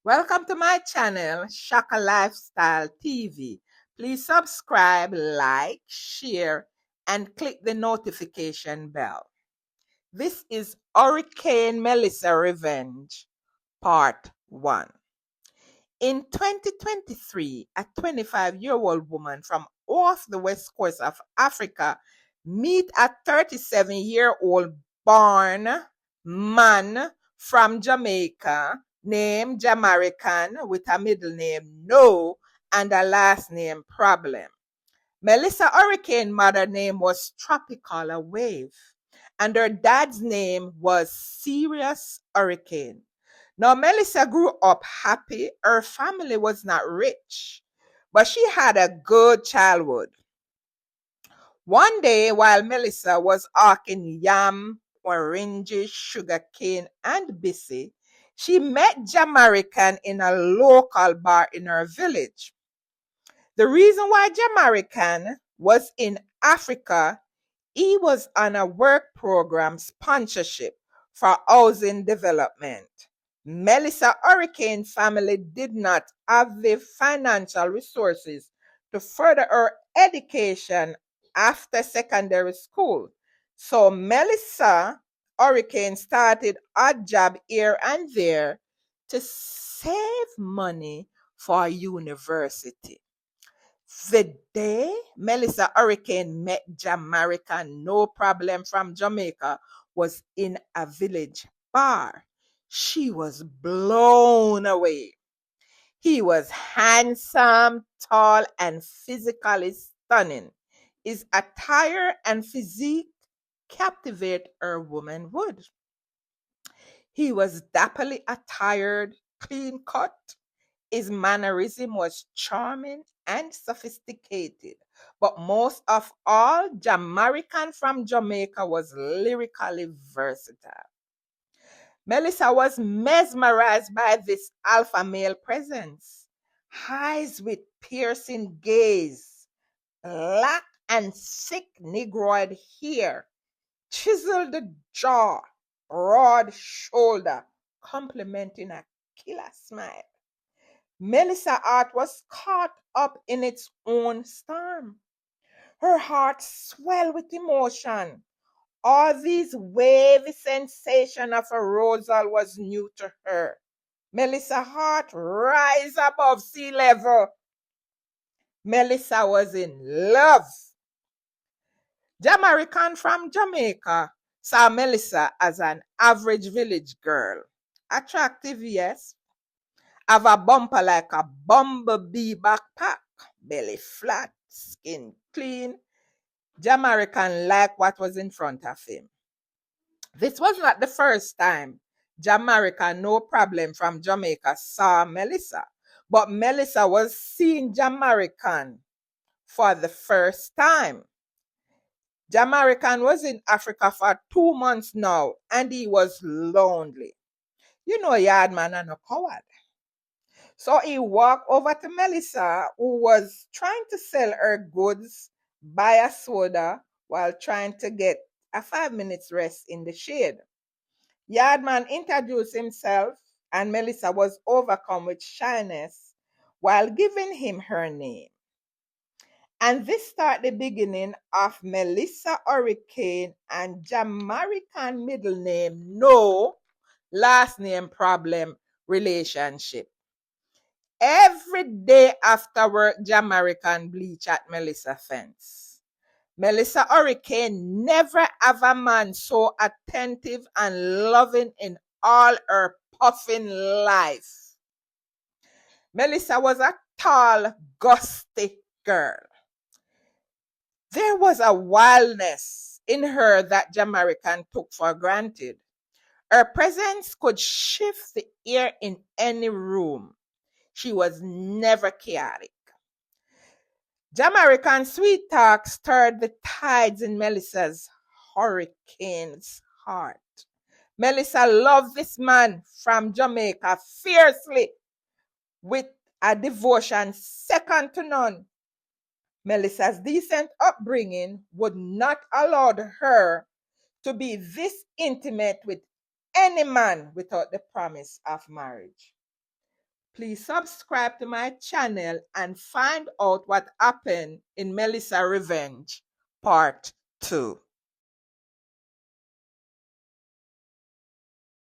Welcome to my channel, Shaka Lifestyle TV. Please subscribe, like, share, and click the notification bell. This is Hurricane Melissa Revenge, Part 1. In 2023, a 25-year-old woman from off the west coast of Africa meet a 37-year-old born man from Jamaica named Jamaican with a middle name No and a last name Problem. Melissa Hurricane mother name was Tropicaler Wave, and her dad's name was Serious Hurricane. Now, Melissa grew up happy. Her family was not rich, but she had a good childhood. One day, while Melissa was hawking yam, oranges, sugarcane, and busy, she met Jamaican in a local bar in her village. The reason why Jamaican was in Africa, he was on a work program sponsorship for housing development. Melissa Hurricane family did not have the financial resources to further her education after secondary school. So Melissa Hurricane started a job here and there to save money for university. The day Melissa Hurricane met Jamaica No Problem from Jamaica was in a village bar. She was blown away. He was handsome, tall, and physically stunning. His attire and physique captivate her womanhood. He was dapperly attired, clean cut. His mannerism was charming and sophisticated, but most of all, Jamaican from Jamaica was lyrically versatile. Melissa was mesmerized by this alpha male presence. Eyes with piercing gaze, black and thick negroid hair, chiseled jaw, broad shoulder, complementing a killer smile. Melissa's heart was caught up in its own storm. Her heart swelled with emotion. All these wavy sensation of arousal was new to her. Melissa's heart rise above sea level. Melissa was in love. Jamaican from Jamaica saw Melissa as an average village girl. Attractive, yes. Have a bumper like a bumblebee backpack. Belly flat, skin clean. Jamaican liked what was in front of him. This was not the first time Jamaica No Problem from Jamaica saw Melissa, but Melissa was seeing Jamaican for the first time. Jamaican was in Africa for 2 months now, and he was lonely. You know, Yardman and a coward. So he walked over to Melissa, who was trying to sell her goods, buy a soda while trying to get a 5 minutes rest in the shade. Yardman introduced himself, and Melissa was overcome with shyness while giving him her name. And this started the beginning of Melissa Hurricane and Jamaican middle name No, last name Problem relationship. Every day after work, Jamaican bleach at Melissa fence. Melissa Hurricane never have a man so attentive and loving in all her puffing life. Melissa was a tall, gusty girl. There was a wildness in her that Jamaican took for granted. Her presence could shift the air in any room. She was never chaotic. Jamaican sweet talk stirred the tides in Melissa's hurricane's heart. Melissa loved this man from Jamaica fiercely with a devotion second to none. Melissa's decent upbringing would not allow her to be this intimate with any man without the promise of marriage. Please subscribe to my channel and find out what happened in Melissa Revenge Part 2.